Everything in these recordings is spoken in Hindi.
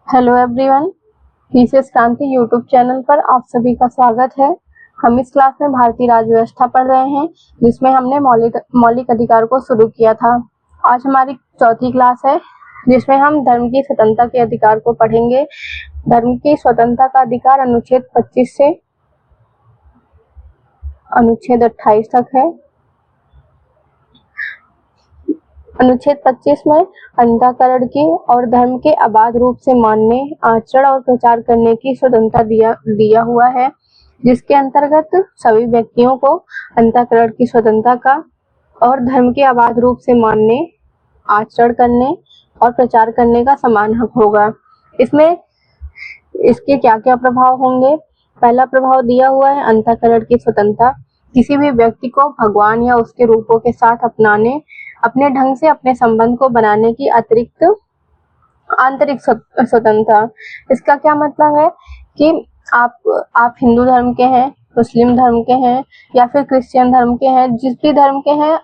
हेलो एवरीवन, पीसीएस क्रांति यूट्यूब चैनल पर आप सभी का स्वागत है। हम इस क्लास में भारतीय राज्य व्यवस्था पढ़ रहे हैं, जिसमें हमने मौलिक अधिकार को शुरू किया था। आज हमारी चौथी क्लास है, जिसमें हम धर्म की स्वतंत्रता के अधिकार को पढ़ेंगे। धर्म की स्वतंत्रता का अधिकार अनुच्छेद 25 से अनुच्छेद 28 तक है। अनुच्छेद 25 में अंतःकरण की और धर्म के अबाध रूप से मानने, आचरण और प्रचार करने की स्वतंत्रता दिया हुआ है, जिसके अंतर्गत सभी व्यक्तियों को अंतःकरण की स्वतंत्रता का और धर्म के अबाध रूप से मानने, आचरण करने और प्रचार करने का समान हक होगा। इसमें इसके क्या क्या प्रभाव होंगे? पहला प्रभाव दिया हुआ है अंतःकरण की स्वतंत्रता। किसी भी व्यक्ति को भगवान या उसके रूपों के साथ अपने ढंग से अपने संबंध को बनाने की अतिरिक्त आंतरिक स्वतंत्रता। इसका क्या मतलब है कि आप हिंदू धर्म के हैं, मुस्लिम धर्म के हैं या फिर क्रिश्चियन धर्म के हैं, जिस भी धर्म के हैं,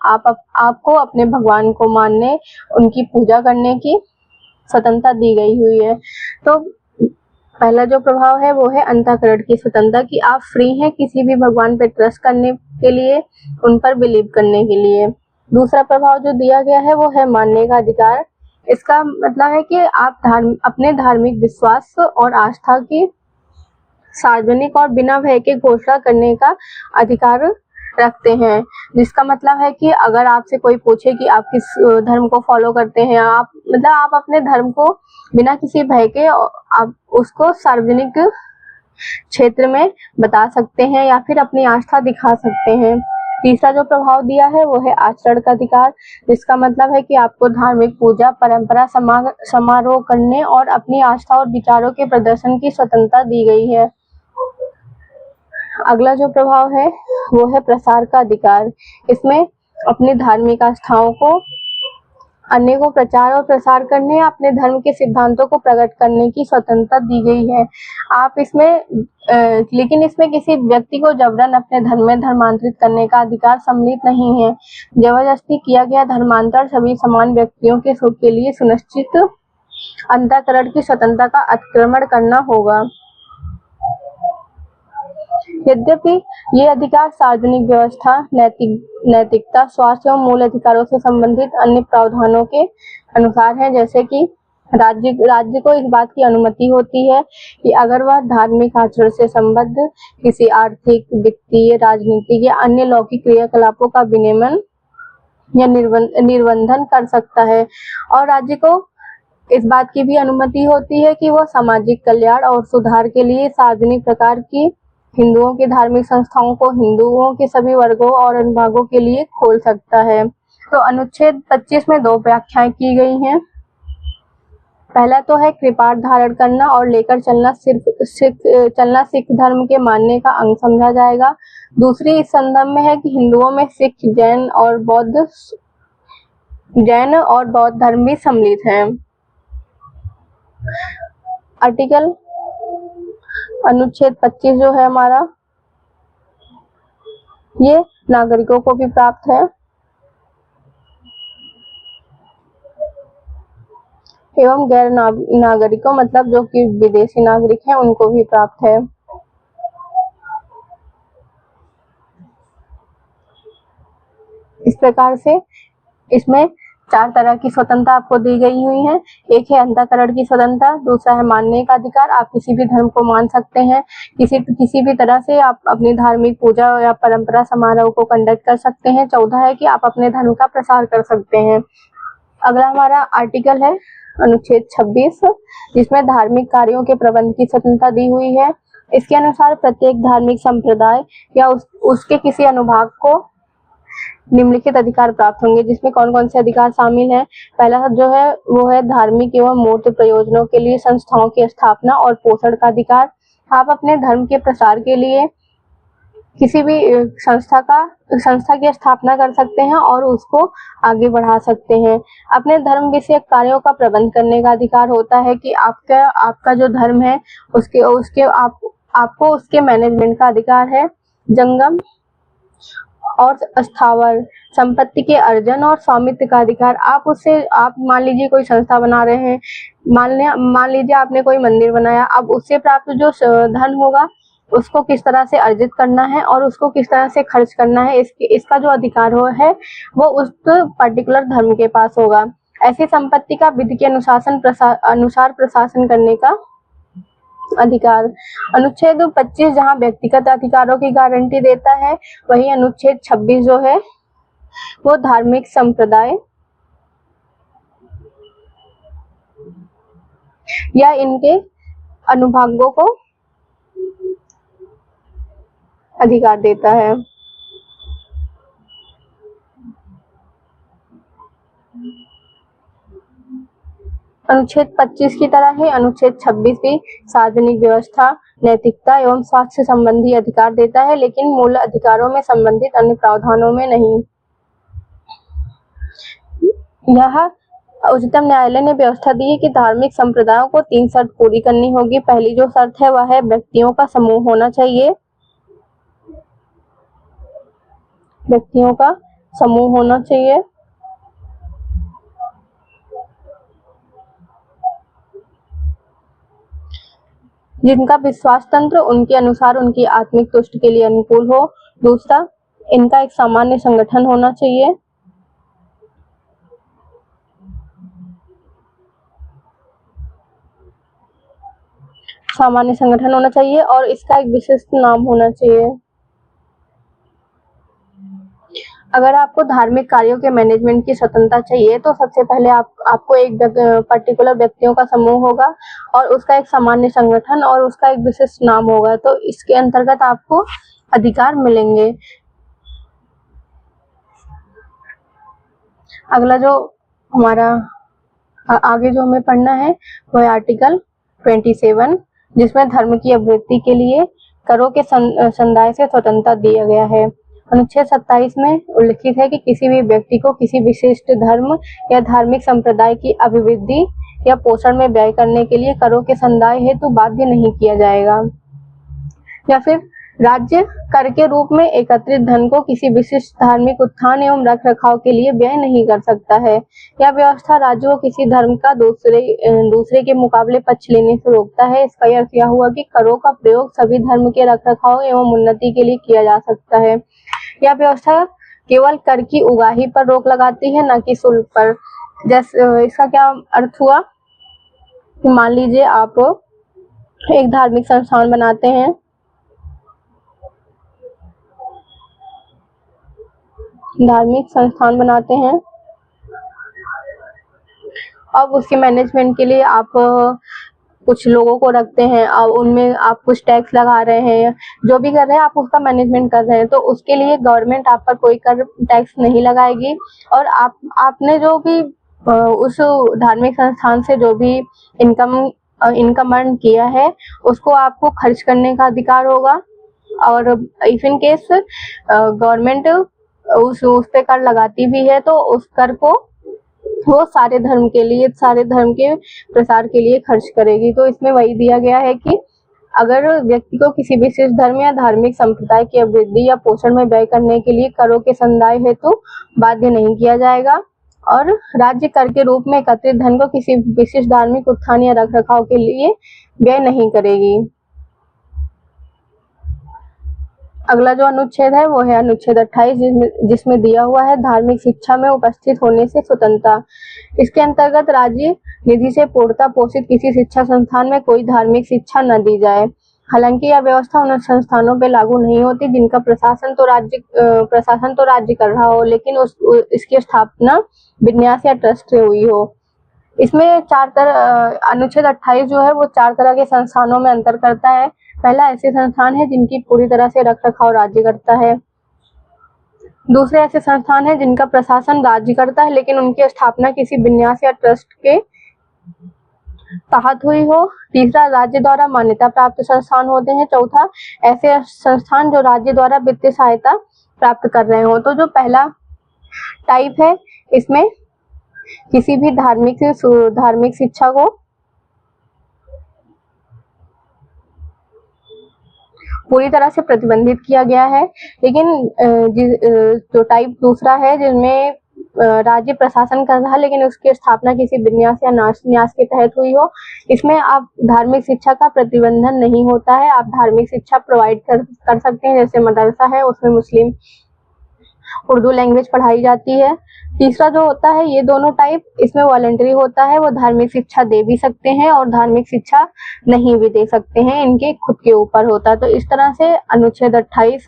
आपको अपने भगवान को मानने, उनकी पूजा करने की स्वतंत्रता दी गई हुई है। तो पहला जो प्रभाव है वो है अंतःकरण की स्वतंत्रता, कि आप फ्री हैं किसी भी भगवान पे ट्रस्ट करने के लिए, उन पर बिलीव करने के लिए। दूसरा प्रभाव जो दिया गया है वो है मानने का अधिकार। इसका मतलब है कि आप अपने धार्मिक विश्वास और आस्था की सार्वजनिक और बिना भय के घोषणा करने का अधिकार रखते हैं। जिसका मतलब है कि अगर आपसे कोई पूछे कि आप किस धर्म को फॉलो करते हैं, आप अपने धर्म को बिना किसी भय के आप उसको सार्वजनिक क्षेत्र में बता सकते हैं या फिर अपनी आस्था दिखा सकते हैं। तीसरा जो प्रभाव दिया है वो है आचरण का अधिकार, जिसका मतलब है कि आपको धार्मिक पूजा, परंपरा, समारोह करने और अपनी आस्था और विचारों के प्रदर्शन की स्वतंत्रता दी गई है। अगला जो प्रभाव है वो है प्रसार का अधिकार। इसमें अपनी धार्मिक आस्थाओं को अन्य को प्रचार और प्रसार करने, अपने धर्म के सिद्धांतों को प्रकट करने की स्वतंत्रता दी गई है। लेकिन इसमें किसी व्यक्ति को जबरन अपने धर्म में धर्मांतरित करने का अधिकार सम्मिलित नहीं है। जबरदस्ती किया गया धर्मांतर सभी समान व्यक्तियों के सुख के लिए सुनिश्चित अंतःकरण की स्वतंत्रता का अतिक्रमण करना होगा। यद्यपि ये अधिकार सार्वजनिक व्यवस्था, नैतिकता, स्वास्थ्य एवं मूल अधिकारों से संबंधित अन्य प्रावधानों के अनुसार है, जैसे कि राज्य को इस बात की अनुमति होती है कि अगर वह धार्मिक आचरण से संबद्ध किसी आर्थिक, वित्तीय, राजनीतिक या अन्य लौकिक क्रियाकलापों का विनियमन या निर्बंधन कर सकता है, और राज्य को इस बात की भी अनुमति होती है कि वह सामाजिक कल्याण और सुधार के लिए सार्वजनिक प्रकार की हिंदुओं की धार्मिक संस्थाओं को हिंदुओं के सभी वर्गों और अनुभागों के लिए खोल सकता है। तो अनुच्छेद 25 में दो व्याख्याएं की गई हैं। पहला तो है कृपाण धारण करना और लेकर चलना सिख धर्म के मानने का अंग समझा जाएगा। दूसरी इस संदर्भ में है कि हिंदुओं में सिख, जैन और बौद्ध धर्म भी सम्मिलित हैं। आर्टिकल अनुच्छेद 25 जो है हमारा, ये नागरिकों को भी प्राप्त है एवं गैर नागरिकों, मतलब जो कि विदेशी नागरिक हैं, उनको भी प्राप्त है। इस प्रकार से इसमें चार तरह की स्वतंत्रता आपको दी गई हुई है। एक है अंतःकरण की स्वतंत्रता, दूसरा है मानने का अधिकार, आप किसी भी धर्म को मान सकते हैं, किसी भी तरह से आप अपनी धार्मिक पूजा या परंपरा समारोह को कंडक्ट कर सकते हैं। चौथा है कि आप अपने धर्म का प्रसार कर सकते हैं। अगला हमारा आर्टिकल है अनुच्छेद 26, जिसमें धार्मिक कार्यों के प्रबंध की स्वतंत्रता दी हुई है। इसके अनुसार प्रत्येक धार्मिक संप्रदाय या उसके किसी अनुभाग को निम्नलिखित अधिकार प्राप्त होंगे, जिसमें कौन कौन से अधिकार शामिल हैं। पहला जो है वो है धार्मिक एवं मूर्त प्रयोजनों के लिए संस्थाओं की स्थापना और पोषण का अधिकार। आप अपने धर्म के प्रसार के लिए किसी भी संस्था की स्थापना कर सकते हैं और उसको आगे बढ़ा सकते हैं। अपने धर्म विषयक कार्यों का प्रबंध करने का अधिकार होता है कि आपका जो धर्म है आपको उसके मैनेजमेंट का अधिकार है। जंगम और स्थावर संपत्ति के अर्जन और स्वामित्व का अधिकार। आप मान लीजिए कोई संस्था बना रहे हैं, मान लीजिए आपने कोई मंदिर बनाया, अब उससे प्राप्त जो धन होगा उसको किस तरह से अर्जित करना है और उसको किस तरह से खर्च करना है, इसका जो अधिकार है वो उस पर्टिकुलर धर्म के पास होगा। ऐसी संपत्ति का विधि के अनुसार प्रशासन करने का अधिकार। अनुच्छेद 25 जहां व्यक्तिगत अधिकारों की गारंटी देता है, वही अनुच्छेद 26 जो है वो धार्मिक संप्रदाय या इनके अनुभागों को अधिकार देता है। अनुच्छेद 25 की तरह ही अनुच्छेद 26 भी सार्वजनिक व्यवस्था, नैतिकता एवं स्वास्थ्य संबंधी अधिकार देता है, लेकिन मूल अधिकारों में संबंधित अन्य प्रावधानों में नहीं। यह उच्चतम न्यायालय ने व्यवस्था दी है कि धार्मिक संप्रदायों को 3 शर्त पूरी करनी होगी। पहली जो शर्त है वह है व्यक्तियों का समूह होना चाहिए, व्यक्तियों का समूह होना चाहिए। जिनका विश्वास तंत्र उनके अनुसार उनकी आत्मिक तुष्टि के लिए अनुकूल हो। दूसरा, इनका एक सामान्य संगठन होना चाहिए। सामान्य संगठन होना चाहिए और इसका एक विशिष्ट नाम होना चाहिए। अगर आपको धार्मिक कार्यों के मैनेजमेंट की स्वतंत्रता चाहिए तो सबसे पहले आपको एक पर्टिकुलर व्यक्तियों का समूह होगा और उसका एक सामान्य संगठन और उसका एक विशिष्ट नाम होगा, तो इसके अंतर्गत आपको अधिकार मिलेंगे। अगला जो हमारा आगे जो हमें पढ़ना है वो है आर्टिकल 27, जिसमें धर्म की अभिव्यक्ति के लिए करों के संदाय से स्वतंत्रता दिया गया है। अनुच्छेद 27 में उल्लिखित है कि किसी भी व्यक्ति को किसी विशिष्ट धर्म या धार्मिक संप्रदाय की अभिवृद्धि या पोषण में व्यय करने के लिए करों के संदाय हेतु बाध्य नहीं किया जाएगा। या फिर राज्य कर के रूप में एकत्रित धन को किसी विशिष्ट धार्मिक उत्थान एवं रख रखाव के लिए व्यय नहीं कर सकता है। यह व्यवस्था राज्य को किसी धर्म का दूसरे के मुकाबले पक्ष लेने से रोकता है। इसका अर्थ यह हुआ कि करों का प्रयोग सभी धर्म के रख रखाव एवं उन्नति के लिए किया जा सकता है। यह व्यवस्था केवल कर की उगाही पर रोक लगाती है, न कि शुल्क पर। जैसे इसका क्या अर्थ हुआ कि मान लीजिए आप एक धार्मिक संस्थान बनाते हैं, अब उसके मैनेजमेंट के लिए आप कुछ लोगों को रखते हैं और उनमें आप कुछ टैक्स लगा रहे हैं, जो भी कर रहे हैं आप उसका मैनेजमेंट कर रहे हैं, तो उसके लिए गवर्नमेंट आप पर कोई कर टैक्स नहीं लगाएगी और आपने जो भी उस धार्मिक संस्थान से जो भी इनकम अर्न किया है उसको आपको खर्च करने का अधिकार होगा। और इफ इन केस गवर्नमेंट उस पे कर लगाती भी है तो उस कर को वो सारे धर्म के प्रसार के लिए खर्च करेगी। तो इसमें वही दिया गया है कि अगर व्यक्ति को किसी विशेष धर्म या धार्मिक संप्रदाय की अभिवृद्धि या पोषण में व्यय करने के लिए करों के संदाय हेतु बाध्य नहीं किया जाएगा और राज्य कर के रूप में एकत्रित धन को किसी विशेष धार्मिक उत्थान या रख रखाव के लिए व्यय नहीं करेगी। अगला जो अनुच्छेद है वो है अनुच्छेद 28, जिसमें दिया हुआ है धार्मिक शिक्षा में उपस्थित होने से स्वतंत्रता। इसके अंतर्गत राज्य निधि से पूर्णतः पोषित किसी शिक्षा संस्थान में कोई धार्मिक शिक्षा न दी जाए। हालांकि यह व्यवस्था उन संस्थानों पर लागू नहीं होती जिनका प्रशासन तो राज्य कर रहा हो, लेकिन इसकी स्थापना विन्यास या ट्रस्ट से हुई हो। इसमें अनुच्छेद 28 जो है वो 4 तरह के संस्थानों में अंतर करता है। पहला ऐसे संस्थान है जिनकी पूरी तरह से रख रखाव राज्य करता है। दूसरे ऐसे संस्थान है जिनका प्रशासन राज्य करता है लेकिन उनकी स्थापना किसी विन्यास या ट्रस्ट के तहत हुई हो। तीसरा, राज्य द्वारा मान्यता प्राप्त संस्थान होते हैं। चौथा, ऐसे संस्थान जो राज्य द्वारा वित्तीय सहायता प्राप्त कर रहे हो। तो जो पहला टाइप है इसमें किसी भी धार्मिक शिक्षा को पूरी तरह से प्रतिबंधित किया गया है। लेकिन जो टाइप दूसरा है जिसमें राज्य प्रशासन कर रहा है लेकिन उसकी स्थापना किसी विन्यास या न्यास के तहत हुई हो, इसमें आप धार्मिक शिक्षा का प्रतिबंधन नहीं होता है। आप धार्मिक शिक्षा प्रोवाइड कर सकते हैं, जैसे मदरसा है उसमें मुस्लिम उर्दू लैंग्वेज पढ़ाई जाती है। तीसरा जो होता है, ये दोनों टाइप इसमें वॉलंटरी होता है, वो धार्मिक शिक्षा दे भी सकते हैं और धार्मिक शिक्षा नहीं भी दे सकते हैं, इनके खुद के ऊपर होता है। तो इस तरह से अनुच्छेद 28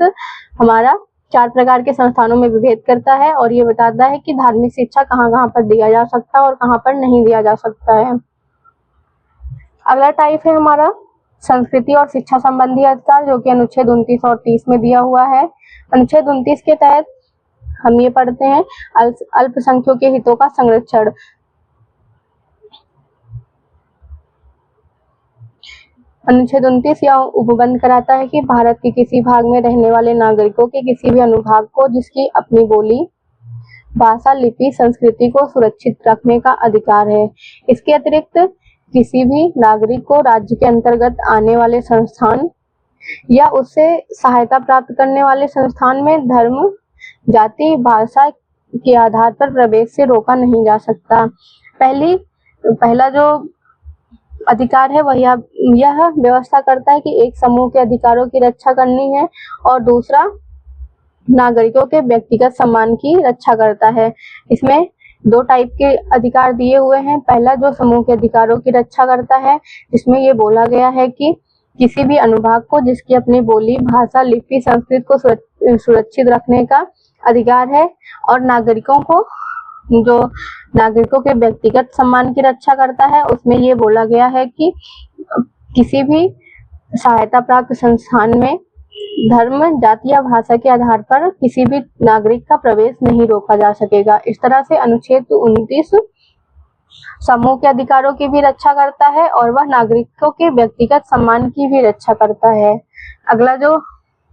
हमारा 4 प्रकार के संस्थानों में विभेद करता है और ये बताता है कि धार्मिक शिक्षा कहाँ-कहाँ पर दिया जा सकता है और कहाँ पर नहीं दिया जा सकता है। अगला टाइप है हमारा संस्कृति और शिक्षा संबंधी अधिकार, जो कि अनुच्छेद 29 और 30 में दिया हुआ है। अनुच्छेद 29 के तहत हम ये पढ़ते हैं अल्पसंख्यकों के हितों का संरक्षण। अनुच्छेद 29 यह उपबंध कराता है कि भारत के किसी भाग में रहने वाले नागरिकों के किसी भी अनुभाग को जिसकी अपनी बोली, भाषा, लिपि, संस्कृति को सुरक्षित रखने का अधिकार है। इसके अतिरिक्त किसी भी नागरिक को राज्य के अंतर्गत आने वाले संस्थान या उससे सहायता प्राप्त करने वाले संस्थान में धर्म, जाति, भाषा के आधार पर प्रवेश से रोका नहीं जा सकता। पहला जो अधिकार है वह यह व्यवस्था करता है कि एक समूह के अधिकारों की रक्षा करनी है और दूसरा नागरिकों के व्यक्तिगत सम्मान की रक्षा करता है। इसमें 2 टाइप के अधिकार दिए हुए हैं। पहला जो समूह के अधिकारों की रक्षा करता है, जिसमें ये बोला गया है कि किसी भी अनुभाग को जिसकी अपनी बोली, भाषा, लिपि, संस्कृति को सुरक्षित रखने का अधिकार है और नागरिकों के व्यक्तिगत सम्मान की रक्षा करता है। उसमें ये बोला गया है कि किसी भी सहायता प्राप्त संस्थान में धर्म, जाति या भाषा के आधार पर किसी भी नागरिक का प्रवेश नहीं रोका जा सकेगा। इस तरह से अनुच्छेद 29 समूह के अधिकारों की भी रक्षा करता है और वह नागरिकों के व्यक्तिगत सम्मान की भी रक्षा करता है। अगला जो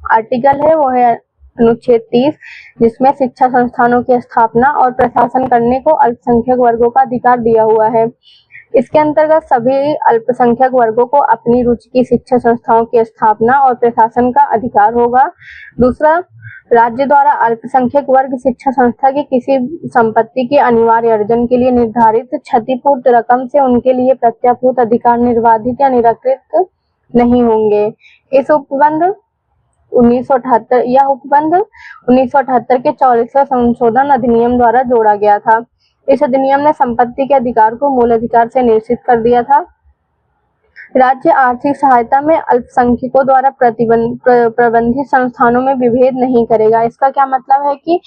आर्टिकल है वो है अनुच्छेद 30, जिसमें शिक्षा संस्थानों की स्थापना और प्रशासन करने को अल्पसंख्यक वर्गों का अधिकार दिया हुआ है। इसके अंतर्गत सभी अल्पसंख्यक वर्गों को अपनी रुचि की शिक्षा संस्थाओं की स्थापना और प्रशासन का अधिकार होगा। दूसरा, राज्य द्वारा अल्पसंख्यक वर्ग शिक्षा संस्था की किसी संपत्ति के अनिवार्य अर्जन के लिए निर्धारित क्षतिपूर्त रकम से उनके लिए प्रत्याभूत अधिकार निर्बाधित या निराकृत नहीं होंगे। इस उपबंध 1978 के 44वें संशोधन अधिनियम द्वारा जोड़ा गया था। इस अधिनियम ने संपत्ति के अधिकार को मूल अधिकार से निश्चित कर दिया था। राज्य आर्थिक सहायता में अल्पसंख्यकों द्वारा प्रबंधित संस्थानों में विभेद नहीं करेगा। इसका क्या मतलब है कि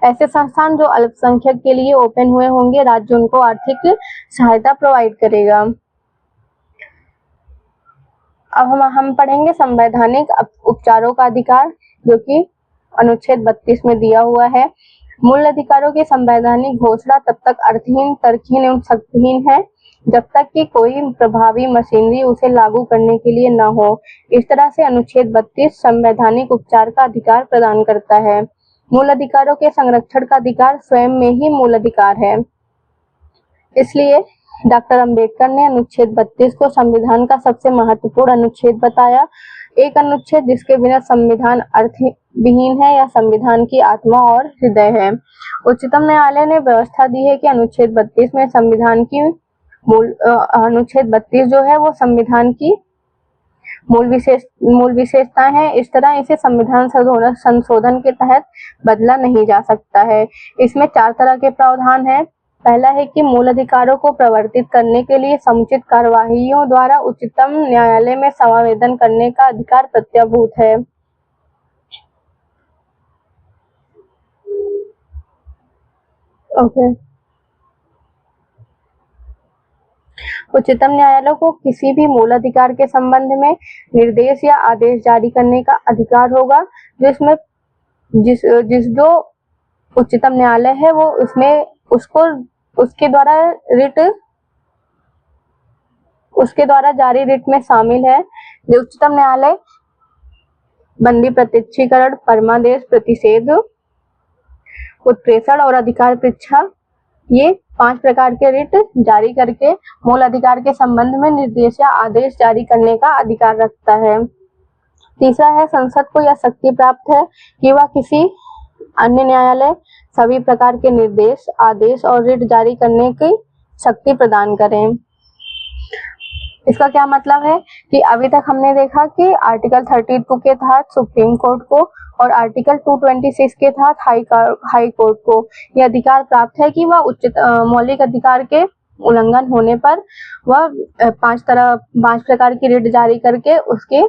ऐसे संस्थान जो अल्पसंख्यक के लिए ओपन हुए होंगे, राज्य उनको आर्थिक सहायता प्रोवाइड करेगा। अब हम पढ़ेंगे संवैधानिक उपचारों का अधिकार, जो कि अनुच्छेद 32 में दिया हुआ है। मूल अधिकारों की संवैधानिक घोषणा तब तक अर्थहीन, तर्कहीन एवं शक्तिहीन है जब तक कि कोई प्रभावी मशीनरी उसे लागू करने के लिए न हो। इस तरह से अनुच्छेद 32 संवैधानिक उपचार का अधिकार प्रदान करता है। मूल अधिकारों के संरक्षण का अधिकार स्वयं में ही मूल अधिकार है। इसलिए डॉक्टर अंबेडकर ने अनुच्छेद 32 को संविधान का सबसे महत्वपूर्ण अनुच्छेद बताया। एक अनुच्छेद जिसके बिना संविधान अर्थविहीन है या संविधान की आत्मा और हृदय है। उच्चतम न्यायालय ने व्यवस्था दी है कि अनुच्छेद 32 में अनुच्छेद 32 जो है वो संविधान की मूल विशेषताएं हैं। इस तरह इसे संविधान संशोधन के तहत बदला नहीं जा सकता है। इसमें 4 तरह के प्रावधान हैं। पहला है कि मूल अधिकारों को प्रवर्तित करने के लिए समुचित कार्यवाहियों द्वारा उच्चतम न्यायालय में समावेदन करने का अधिकार प्रत्याभूत है। उच्चतम न्यायालय को किसी भी मूल अधिकार के संबंध में निर्देश या आदेश जारी करने का अधिकार होगा, जो उच्चतम न्यायालय है वो उसमें उसके द्वारा जारी रिट में शामिल है। जो उच्चतम न्यायालय बंदी प्रत्यक्षीकरण, परमादेश, प्रतिषेध, उत्प्रेषण और अधिकार परीक्षा ये 5 प्रकार के रिट जारी करके मूल अधिकार के संबंध में निर्देश या आदेश जारी करने का अधिकार रखता है। तीसरा है, संसद को यह शक्ति प्राप्त है कि वह किसी अन्य न्यायालय सभी प्रकार के निर्देश, आदेश और रिट जारी करने की शक्ति प्रदान करें। इसका क्या मतलब है कि अभी तक हमने देखा कि आर्टिकल 32 के तहत सुप्रीम कोर्ट को और आर्टिकल 226 के तहत हाई कोर्ट को यह अधिकार प्राप्त है कि वह मौलिक अधिकार के उल्लंघन होने पर वह 5 प्रकार की रिट जारी करके उसके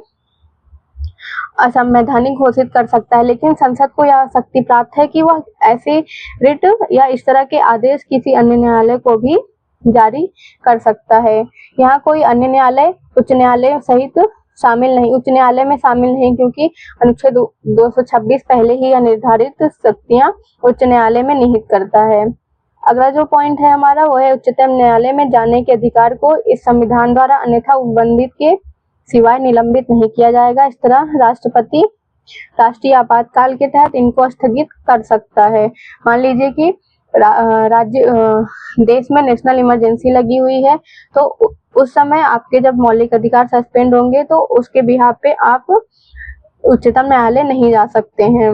असंवैधानिक घोषित कर सकता है। लेकिन संसद को यह शक्ति प्राप्त है कि वह ऐसे रिट या इस तरह के आदेश किसी अन्य न्यायालय को भी जारी कर सकता है। यहाँ कोई अन्य न्यायालय उच्च न्यायालय सहित शामिल नहीं, उच्च न्यायालय में शामिल नहीं, क्योंकि अनुच्छेद 226 पहले ही यह निर्धारित शक्तियां उच्च न्यायालय में निहित करता है। अगला जो पॉइंट है हमारा वो है उच्चतम न्यायालय में जाने के अधिकार को इस संविधान द्वारा अन्यथा उल्लंघित के सिवाय निलंबित नहीं किया जाएगा। इस तरह राष्ट्रपति राष्ट्रीय आपातकाल के तहत इनको स्थगित कर सकता है। मान लीजिए कि देश में नेशनल इमरजेंसी लगी हुई है, तो उस समय आपके जब मौलिक अधिकार सस्पेंड होंगे तो उसके बिहाफ पे आप उच्चतम न्यायालय नहीं जा सकते हैं।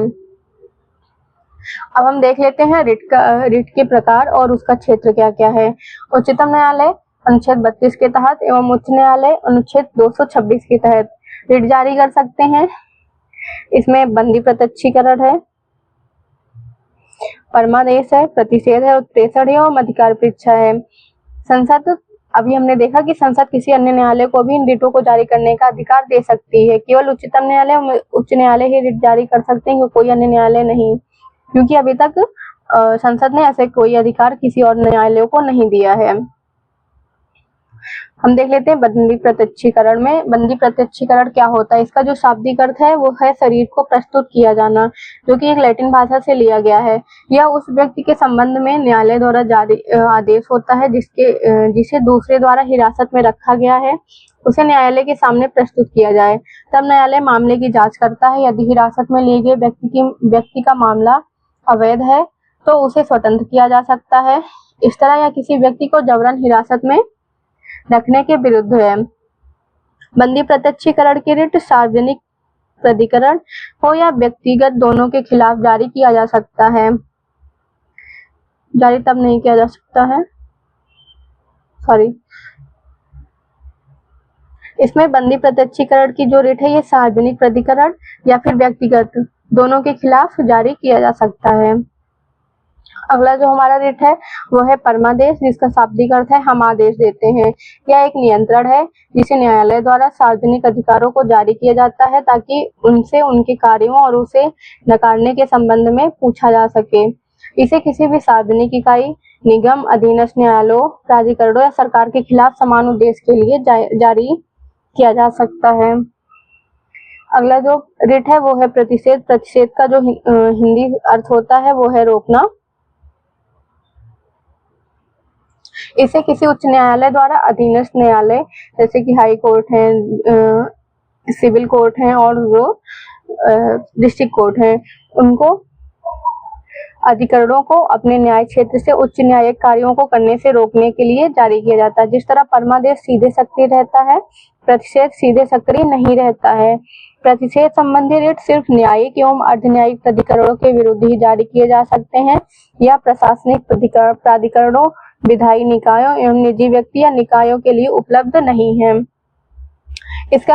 अब हम देख लेते हैं रिट के प्रकार और उसका क्षेत्र क्या क्या है। उच्चतम न्यायालय अनुच्छेद 32 के तहत एवं उच्च न्यायालय अनुच्छेद 226 के तहत रिट जारी कर सकते हैं। इसमें बंदी प्रत्यक्षीकरण है, परमादेश है, प्रतिषेध है, उत्प्रेषण है एवं अधिकार परीक्षा है। संसद, अभी हमने देखा कि संसद किसी अन्य न्यायालय को भी इन रिटों को जारी करने का अधिकार दे सकती है। केवल उच्चतम न्यायालय उच्च न्यायालय ही रिट जारी कर सकते हैं, कोई अन्य न्यायालय नहीं, क्योंकि अभी तक संसद ने ऐसे कोई अधिकार किसी और न्यायालय को नहीं दिया है। हम देख लेते हैं बंदी प्रत्यक्षीकरण में। बंदी प्रत्यक्षीकरण क्या होता है? इसका जो शाब्दिक अर्थ है वो है शरीर को प्रस्तुत किया जाना, जो कि एक लैटिन भाषा से लिया गया है। यह उस व्यक्ति के संबंध में न्यायालय द्वारा जारी आदेश होता है जिसे दूसरे द्वारा हिरासत में रखा गया है, उसे न्यायालय के सामने प्रस्तुत किया जाए। तब न्यायालय मामले की जांच करता है। यदि हिरासत में लिए गए व्यक्ति का मामला अवैध है तो उसे स्वतंत्र किया जा सकता है। इस तरह यह किसी व्यक्ति को जबरन हिरासत में रखने के विरुद्ध है। बंदी प्रत्यक्षीकरण की रिट सार्वजनिक प्राधिकरण हो या व्यक्तिगत दोनों के खिलाफ जारी किया जा सकता है। जारी तब नहीं किया जा सकता है, इसमें बंदी प्रत्यक्षीकरण की जो रिट है ये सार्वजनिक प्राधिकरण या फिर व्यक्तिगत दोनों के खिलाफ जारी किया जा सकता है। अगला जो हमारा रिट है वो है परमादेश, जिसका शाब्दिक अर्थ है हम आदेश देते हैं। यह एक नियंत्रण है जिसे न्यायालय द्वारा सार्वजनिक अधिकारों को जारी किया जाता है ताकि उनसे उनके कार्यों और उसे नकारने के संबंध में पूछा जा सके। इसे किसी भी सार्वजनिक इकाई, निगम, अधीनस्थ न्यायालयों, प्राधिकरणों या सरकार के खिलाफ समान उद्देश्य के लिए जारी किया जा सकता है। अगला जो रिट है वो है प्रतिषेध। प्रतिषेध का जो हिंदी अर्थ होता है वो है रोकना। इसे किसी उच्च न्यायालय द्वारा अधीनस्थ न्यायालय जैसे कि हाई कोर्ट है, सिविल कोर्ट है और जो डिस्ट्रिक्ट कोर्ट है, उनको अधिकरणों को अपने न्याय क्षेत्र से उच्च न्यायिक कार्यों को करने से रोकने के लिए जारी किया जाता है। जिस तरह परमादेश सीधे सक्रिय रहता है, प्रतिषेध सीधे सक्रिय नहीं रहता है। प्रतिषेध संबंधी रिट सिर्फ न्यायिक एवं अर्धन्यायिक प्राधिकरणों के विरुद्ध ही जारी किए जा सकते हैं या प्रशासनिक प्राधिकरणों, विधायी निकायों एवं निजी व्यक्ति या निकायों के लिए उपलब्ध नहीं है। इसका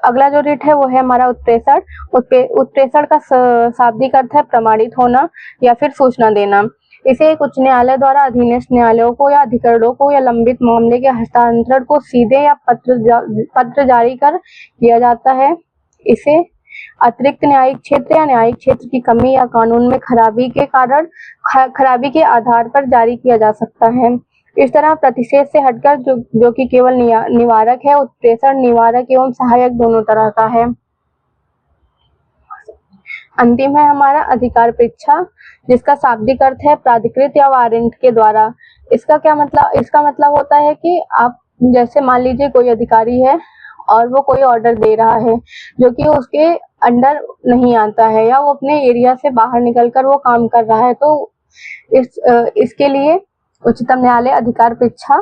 अगला जो रिट है वो है हमारा उत्प्रेषण। उत्प्रेषण का शाब्दिक अर्थ है प्रमाणित होना या फिर सूचना देना। इसे एक उच्च न्यायालय द्वारा अधीनस्थ न्यायालयों को या अधिकरणों को या लंबित मामले के हस्तांतरण को सीधे या पत्र जारी कर किया जाता है। इसे अतिरिक्त न्यायिक क्षेत्र या न्यायिक क्षेत्र की कमी या कानून में खराबी के आधार पर जारी किया जा सकता है। इस तरह प्रतिषेध से हटकर जो कि केवल निवारक है, उत्प्रेषण निवारक एवं सहायक दोनों तरह का है। अंतिम है हमारा अधिकार परीक्षा, जिसका शाब्दिक अर्थ है प्राधिकृत या वारंट के द्वारा। इसका मतलब होता है कि आप जैसे मान लीजिए कोई अधिकारी है और वो कोई ऑर्डर दे रहा है जो कि उसके अंडर नहीं आता है या वो अपने एरिया से बाहर निकलकर वो काम कर रहा है, तो इसके लिए उच्चतम न्यायालय अधिकार परीक्षा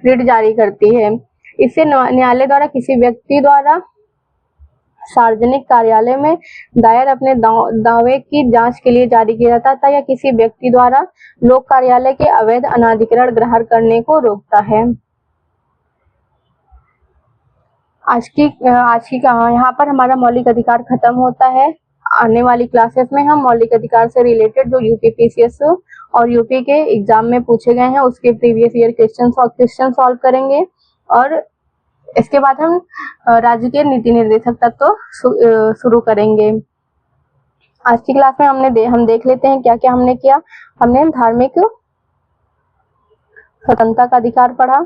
रिट जारी करती है। इससे न्यायालय द्वारा किसी व्यक्ति द्वारा सार्वजनिक कार्यालय में दायर अपने दावे की जांच के लिए जारी किया जाता था या किसी व्यक्ति द्वारा लोक कार्यालय के अवैध अनाधिकृत ग्रहण करने को रोकता है। आज की यहाँ पर हमारा मौलिक अधिकार खत्म होता है। आने वाली क्लासेस में हम मौलिक अधिकार से रिलेटेड जो यूपी पीसीएस और यूपी के एग्जाम में पूछे गए हैं उसके प्रीवियस ईयर क्वेश्चन सॉल्व करेंगे और इसके बाद हम राज्य के नीति निर्देशक तक तो शुरू करेंगे। आज की क्लास में हम देख लेते हैं क्या क्या हमने किया। हमने धार्मिक स्वतंत्रता का अधिकार पढ़ा,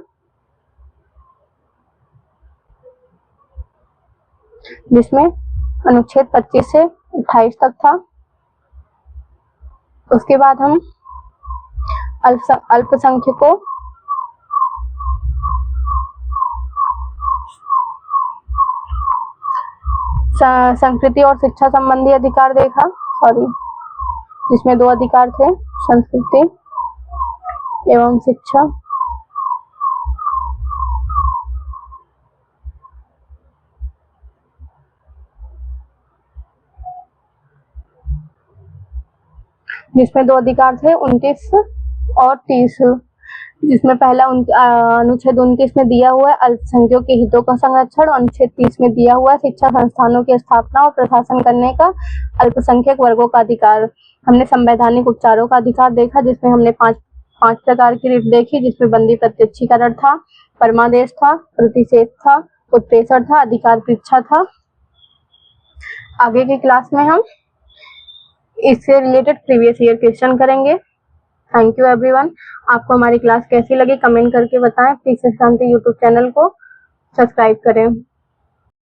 जिसमें अनुच्छेद 25 से 28 तक था। उसके बाद हम अल्पसंख्यकों संस्कृति और शिक्षा संबंधी अधिकार देखा, जिसमें 2 अधिकार थे, संस्कृति एवं शिक्षा। जिसमें 2 अधिकार थे 29 और 30, जिसमें पहला अनुच्छेद 29 में दिया हुआ है अल्पसंख्यकों के हितों का संरक्षण, अनुच्छेद 30 में दिया हुआ है शिक्षा संस्थानों की स्थापना और प्रशासन करने का अल्पसंख्यक वर्गों का अधिकार। हमने संवैधानिक उपचारों का अधिकार देखा, जिसमें हमने 5 प्रकार की रिट देखी, जिसमें बंदी प्रत्यक्षीकरण था, परमादेश था, प्रतिषेध था, उत्प्रेषण था, अधिकार परीक्षा था। आगे की क्लास में हम इससे रिलेटेड प्रीवियस ईयर क्वेश्चन करेंगे। Thank you everyone. आपको हमारी क्लास कैसी लगी कमेंट करके बताएं। प्लीज शांति यूट्यूब चैनल को सब्सक्राइब करें।